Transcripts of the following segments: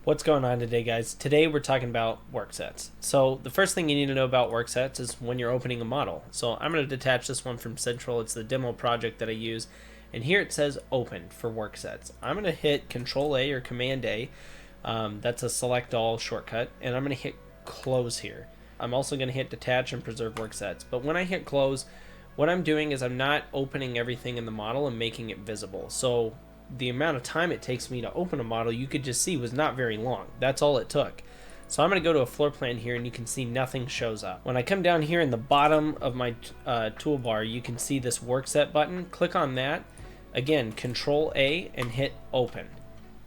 What's going on today, guys? Today we're talking about Worksets. So the first thing you need to know about Worksets is when you're opening a model. So I'm going to detach this one from Central. It's the demo project that I use. And here it says open for Worksets. I'm going to hit Control A or Command A. That's a select all shortcut. And I'm going to hit close here. I'm also going to hit detach and preserve Worksets. But when I hit close, what I'm doing is I'm not opening everything in the model and making it visible. So the amount of time it takes me to open a model, you could just see, was not very long. That's all it took. So I'm going to go to a floor plan here, and you can see nothing shows up. When I come down here in the bottom of my toolbar, you can see this Workset button. Click on that. Again, Control A and hit open.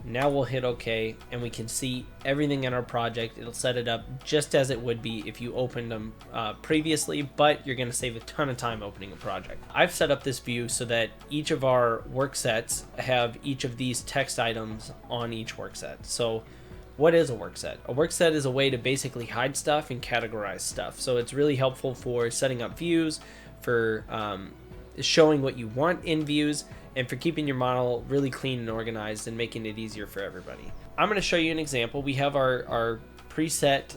Now we'll hit OK, and we can see everything in our project. It'll set it up just as it would be if you opened them previously, but you're going to save a ton of time opening a project. I've set up this view so that each of our work sets have each of these text items on each work set. So what is a work set? A work set is a way to basically hide stuff and categorize stuff. So it's really helpful for setting up views, for showing what you want in views, and for keeping your model really clean and organized and making it easier for everybody. I'm going to show you an example. We have our preset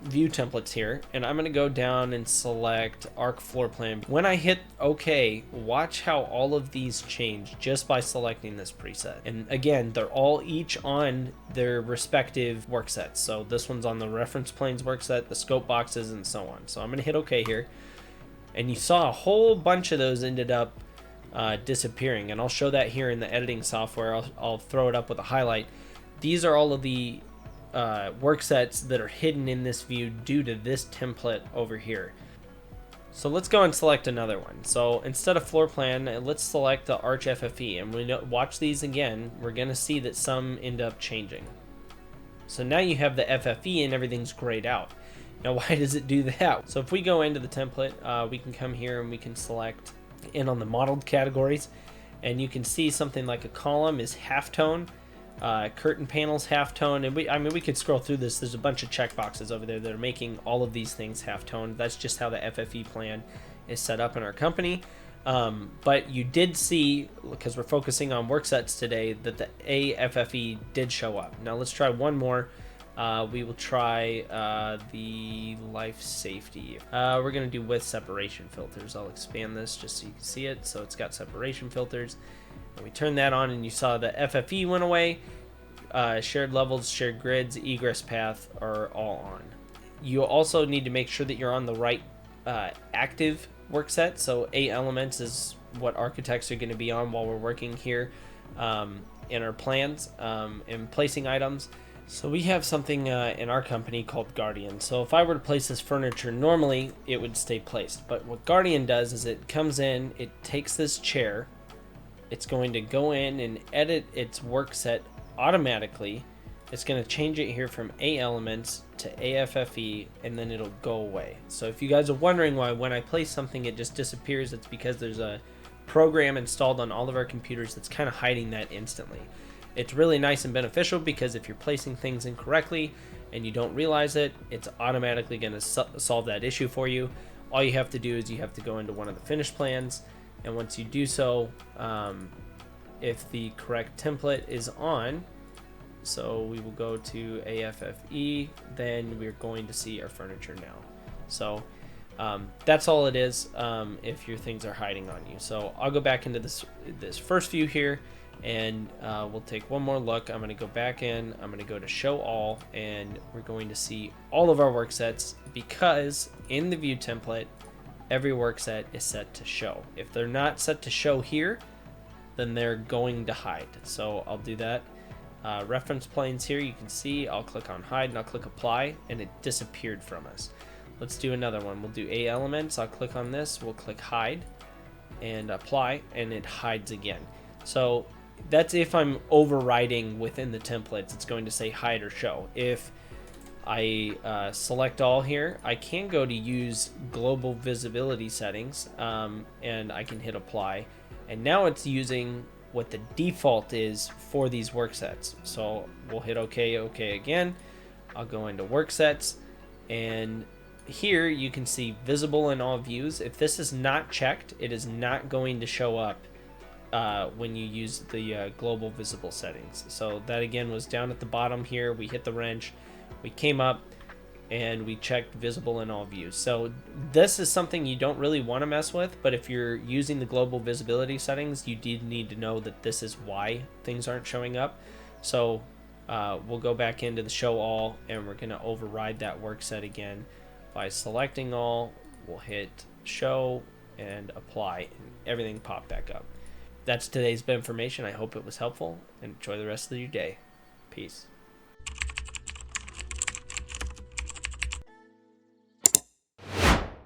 view templates here, and I'm going to go down and select Arc Floor Plan. When I hit OK, watch how all of these change just by selecting this preset. And again, they're all each on their respective work sets. So this one's on the reference planes work set, the scope boxes, and so on. So I'm going to hit OK here. And you saw a whole bunch of those ended up disappearing, and I'll show that here in the editing software. I'll throw it up with a highlight. These are all of the work sets that are hidden in this view due to this template over here. So let's go and select another one. So instead of floor plan, let's select the Arch FFE, and watch these again. We're going to see that some end up changing. So now you have the FFE and everything's grayed out. Now why does it do that? So if we go into the template, we can come here and we can select in on the modeled categories, and you can see something like a column is halftone, curtain panels halftone, and we could scroll through this. There's a bunch of checkboxes over there that are making all of these things halftone. That's just how the FFE plan is set up in our company. But you did see, because we're focusing on work sets today, that the AFFE did show up. Now let's try one more. We will try the life safety. We're going to do with separation filters. I'll expand this just so you can see it. So it's got separation filters. And we turn that on, and you saw the FFE went away. Shared levels, shared grids, egress path are all on. You also need to make sure that you're on the right active work set. So 8 elements is what architects are going to be on while we're working here in our plans and placing items. So we have something in our company called Guardian. So if I were to place this furniture, normally it would stay placed. But what Guardian does is it comes in, it takes this chair, it's going to go in and edit its work set automatically. It's going to change it here from A elements to AFFE, and then it'll go away. So if you guys are wondering why when I place something it just disappears, it's because there's a program installed on all of our computers that's kind of hiding that instantly. It's really nice and beneficial because if you're placing things incorrectly and you don't realize it, it's automatically going to solve that issue for you. All you have to do is you have to go into one of the finished plans, and once you do so, if the correct template is on, so we will go to AFFE, then we're going to see our furniture now. So that's all it is if your things are hiding on you. So I'll go back into this first view here, and we'll take one more look. I'm going to go back in, I'm going to go to show all, and we're going to see all of our work sets, because in the view template every work set is set to show. If they're not set to show here, then they're going to hide. So I'll do that. Reference planes here, you can see I'll click on hide and I'll click apply, and it disappeared from us. Let's do another one. We'll do A elements. I'll click on this, we'll click hide and apply, and it hides again. So that's if I'm overriding within the templates. It's going to say hide or show. If I select all here, I can go to use global visibility settings, and I can hit apply, and now it's using what the default is for these work sets. So we'll hit OK again. I'll go into work sets, and here you can see visible in all views. If this is not checked, it is not going to show up when you use the global visible settings. So that again was down at the bottom here. We hit the wrench, we came up, and we checked visible in all views. So this is something you don't really want to mess with, but if you're using the global visibility settings, you did need to know that this is why things aren't showing up. So we'll go back into the show all, and we're going to override that work set again by selecting all. We'll hit show and apply, and everything popped back up. That's today's bit of information. I hope it was helpful, and enjoy the rest of your day. Peace.